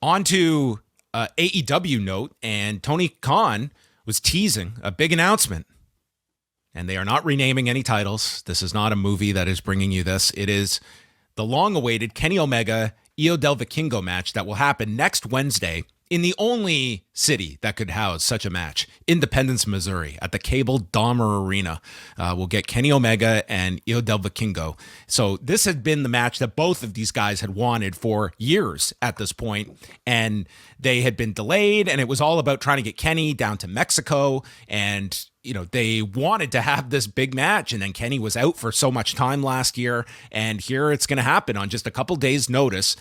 On to AEW note, and Tony Khan was teasing a big announcement. And they are not renaming any titles. This is not a movie that is bringing you this. It is the long-awaited Kenny Omega Hijo del Vikingo match that will happen next Wednesday in the only city that could house such a match, Independence, Missouri, at the Cable Dahmer Arena. We'll get Kenny Omega and Hijo del Vikingo. So this had been the match that both of these guys had wanted for years at this point, and they had been delayed, and it was all about trying to get Kenny down to Mexico, and they wanted to have this big match, and then Kenny was out for so much time last year, and here it's going to happen on just a couple days' notice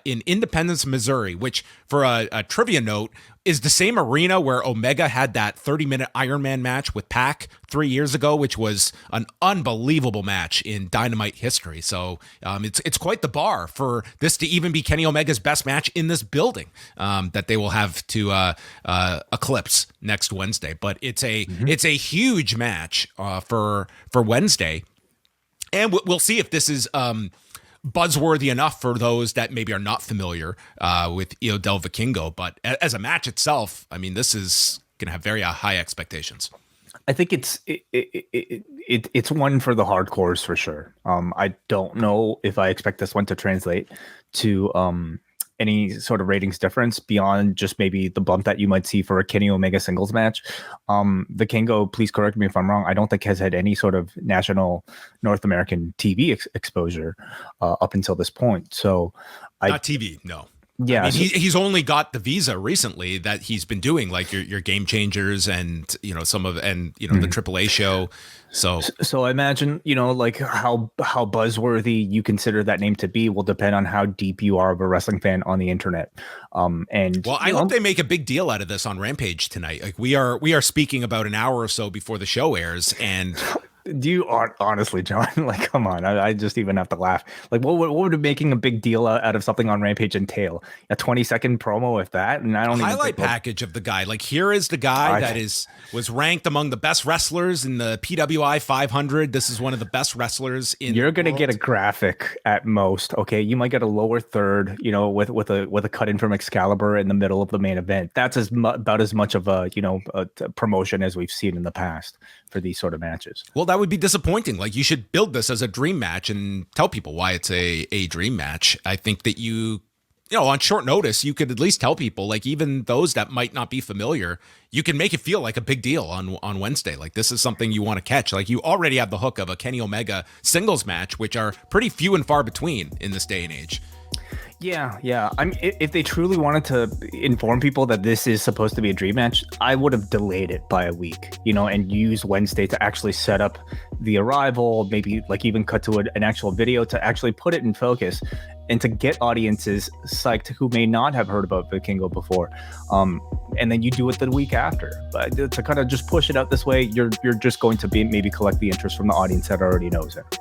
in Independence, Missouri, which, for a trivia note, is the same arena where Omega had that 30-minute Iron Man match with Pac 3 years ago, which was an unbelievable match in Dynamite history. So it's quite the bar for this to even be Kenny Omega's best match in this building that they will have to eclipse next Wednesday. But it's a huge match for Wednesday, and we'll see if this is buzzworthy enough for those that maybe are not familiar with Hijo del Vikingo. But as a match itself, I mean, this is going to have very high expectations. I think it's one for the hardcores for sure. I don't know if I expect this one to translate to any sort of ratings difference beyond just maybe the bump that you might see for a Kenny Omega singles match. Vikingo, please correct me if I'm wrong, I don't think has had any sort of national North American TV exposure up until this point. So not TV, no. Yeah, I mean, he's only got the visa recently that he's been doing, like your Game Changers and some of the AAA show. So I imagine like how buzzworthy you consider that name to be will depend on how deep you are of a wrestling fan on the internet. I hope they make a big deal out of this on Rampage tonight. Like we are speaking about an hour or so before the show airs, and. Do you honestly, John? Like, come on! I just even have to laugh. Like, what would making a big deal out of something on Rampage entail? A 20-second promo, if that, and I don't even highlight package of the guy. Like, here is the guy that was ranked among the best wrestlers in the PWI 500. This is one of the best wrestlers in. You're gonna get a graphic at most. Okay, you might get a lower third. With a cut in from Excalibur in the middle of the main event. That's about as much of a promotion as we've seen in the past for these sort of matches. Well, that would be disappointing. Like, you should build this as a dream match and tell people why it's a dream match. I think that on short notice, you could at least tell people, like, even those that might not be familiar, you can make it feel like a big deal on Wednesday. Like, this is something you want to catch. Like, you already have the hook of a Kenny Omega singles match, which are pretty few and far between in this day and age. Yeah. I mean, if they truly wanted to inform people that this is supposed to be a dream match, I would have delayed it by a week, and use Wednesday to actually set up the arrival, maybe like even cut to an actual video to actually put it in focus and to get audiences psyched who may not have heard about Vikingo before. And then you do it the week after. But to kind of just push it out this way, you're just going to maybe collect the interest from the audience that already knows it.